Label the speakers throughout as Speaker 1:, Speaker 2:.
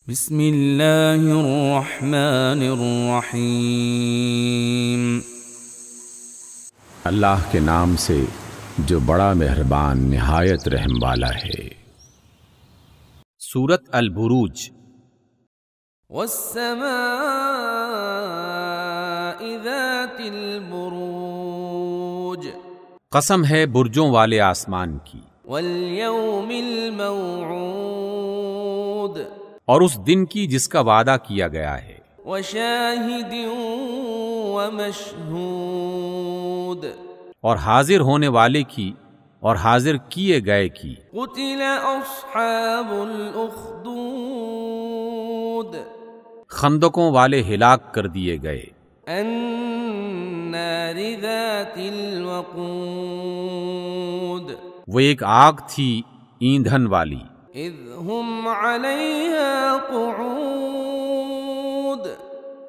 Speaker 1: بسم اللہ الرحمن الرحیم۔
Speaker 2: اللہ کے نام سے جو بڑا مہربان نہایت رحم والا ہے۔
Speaker 3: سورۃ البروج۔
Speaker 1: والسماء ذات البروج،
Speaker 3: قسم ہے برجوں والے آسمان کی،
Speaker 1: والیوم الموعود،
Speaker 3: اور اس دن کی جس کا وعدہ کیا گیا ہے،
Speaker 1: وشاہد ومشہود،
Speaker 3: اور حاضر ہونے والے کی اور حاضر کیے گئے کی۔
Speaker 1: قتل اصحاب الاخدود،
Speaker 3: خندقوں والے ہلاک کر دیے گئے۔
Speaker 1: النار ذات الوقود،
Speaker 3: وہ ایک آگ تھی ایندھن والی،
Speaker 1: اذ ہم علیہا قعود،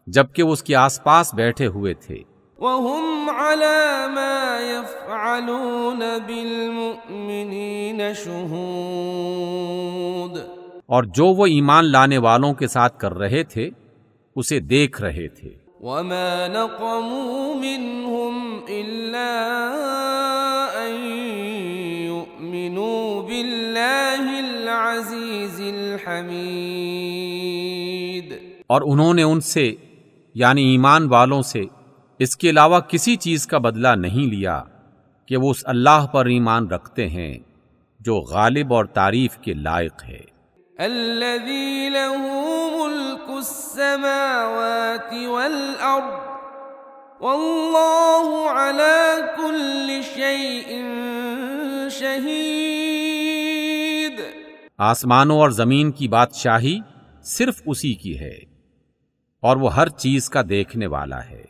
Speaker 3: جبکہ وہ اس کے آس پاس بیٹھے ہوئے تھے،
Speaker 1: وہم علی ما یفعلون بالمؤمنین شہود،
Speaker 3: اور جو وہ ایمان لانے والوں کے ساتھ کر رہے تھے اسے دیکھ رہے تھے۔
Speaker 1: وما نقموا منہم الا ان یؤمنوا باللہ العزیز الحمید،
Speaker 3: اور انہوں نے ان سے یعنی ایمان والوں سے اس کے علاوہ کسی چیز کا بدلہ نہیں لیا کہ وہ اس اللہ پر ایمان رکھتے ہیں جو غالب اور تعریف کے لائق ہے۔
Speaker 1: الذی لہ ملک السماوات والارض واللہ علی کل شیء شہید،
Speaker 3: آسمانوں اور زمین کی بادشاہی صرف اسی کی ہے اور وہ ہر چیز کا دیکھنے والا ہے۔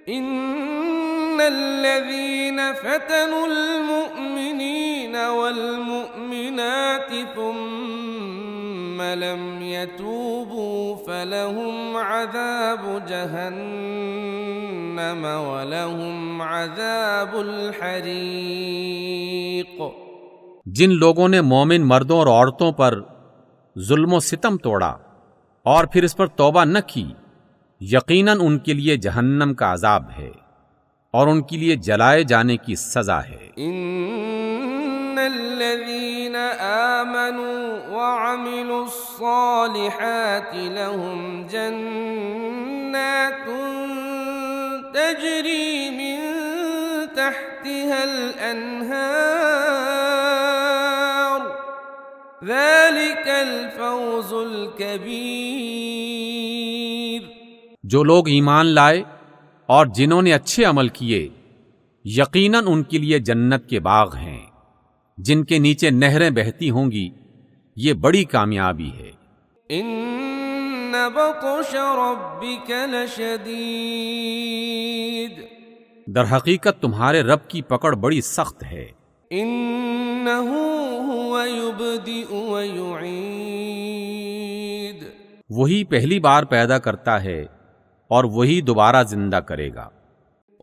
Speaker 1: ان الذین فتنوا المؤمنین والمؤمنات ثم لم يتوبوا فلهم عذاب جہنم ولهم عذاب الحریق،
Speaker 3: جن لوگوں نے مومن مردوں اور عورتوں پر ظلم و ستم توڑا اور پھر اس پر توبہ نہ کی، یقیناً ان کے لیے جہنم کا عذاب ہے اور ان کے لیے جلائے جانے کی سزا ہے۔
Speaker 1: ان الذین آمنوا وعملوا الصالحات لهم جنات تجری من تحتها الانہار، ذلك الفوز الکبیر،
Speaker 3: جو لوگ ایمان لائے اور جنہوں نے اچھے عمل کیے، یقیناً ان کے لیے جنت کے باغ ہیں جن کے نیچے نہریں بہتی ہوں گی، یہ بڑی کامیابی ہے۔
Speaker 1: ان بطش ربک لشدید،
Speaker 3: در حقیقت تمہارے رب کی پکڑ بڑی سخت ہے۔
Speaker 1: انہ هو یبدئ ویعید،
Speaker 3: وہی پہلی بار پیدا کرتا ہے اور وہی دوبارہ زندہ کرے گا۔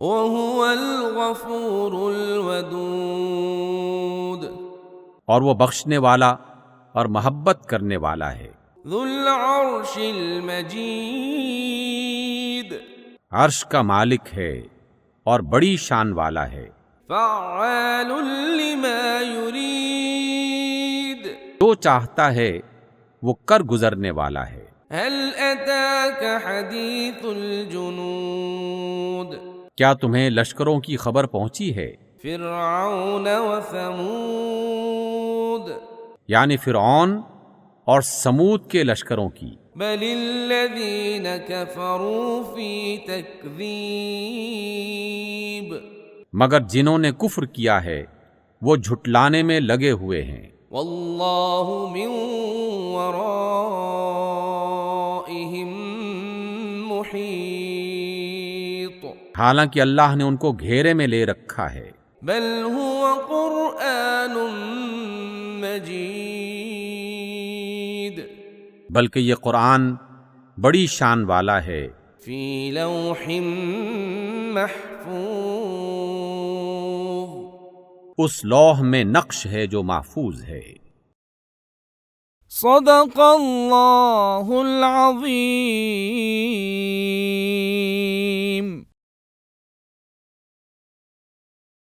Speaker 1: وهو الغفور الودود،
Speaker 3: اور وہ بخشنے والا اور محبت کرنے والا ہے۔
Speaker 1: ذو العرش المجید،
Speaker 3: عرش کا مالک ہے اور بڑی شان والا ہے۔
Speaker 1: فعال لما یرید،
Speaker 3: جو چاہتا ہے وہ کر گزرنے والا ہے۔
Speaker 1: هل اتاک حدیث الجنود،
Speaker 3: کیا تمہیں لشکروں کی خبر پہنچی ہے؟
Speaker 1: فرعون وثمود،
Speaker 3: یعنی فرعون اور سمود کے لشکروں کی۔
Speaker 1: بل الذین کفروا فی تکذیب،
Speaker 3: مگر جنہوں نے کفر کیا ہے وہ جھٹلانے میں لگے ہوئے ہیں۔
Speaker 1: واللہ من ورائہم محیط،
Speaker 3: حالانکہ اللہ نے ان کو گھیرے میں لے رکھا ہے۔
Speaker 1: بل هو قرآن مجید،
Speaker 3: بلکہ یہ قرآن بڑی شان والا ہے،
Speaker 1: فی لوح محفوظ،
Speaker 3: اس لوح میں نقش ہے جو محفوظ ہے۔
Speaker 1: صدق اللہ العظیم.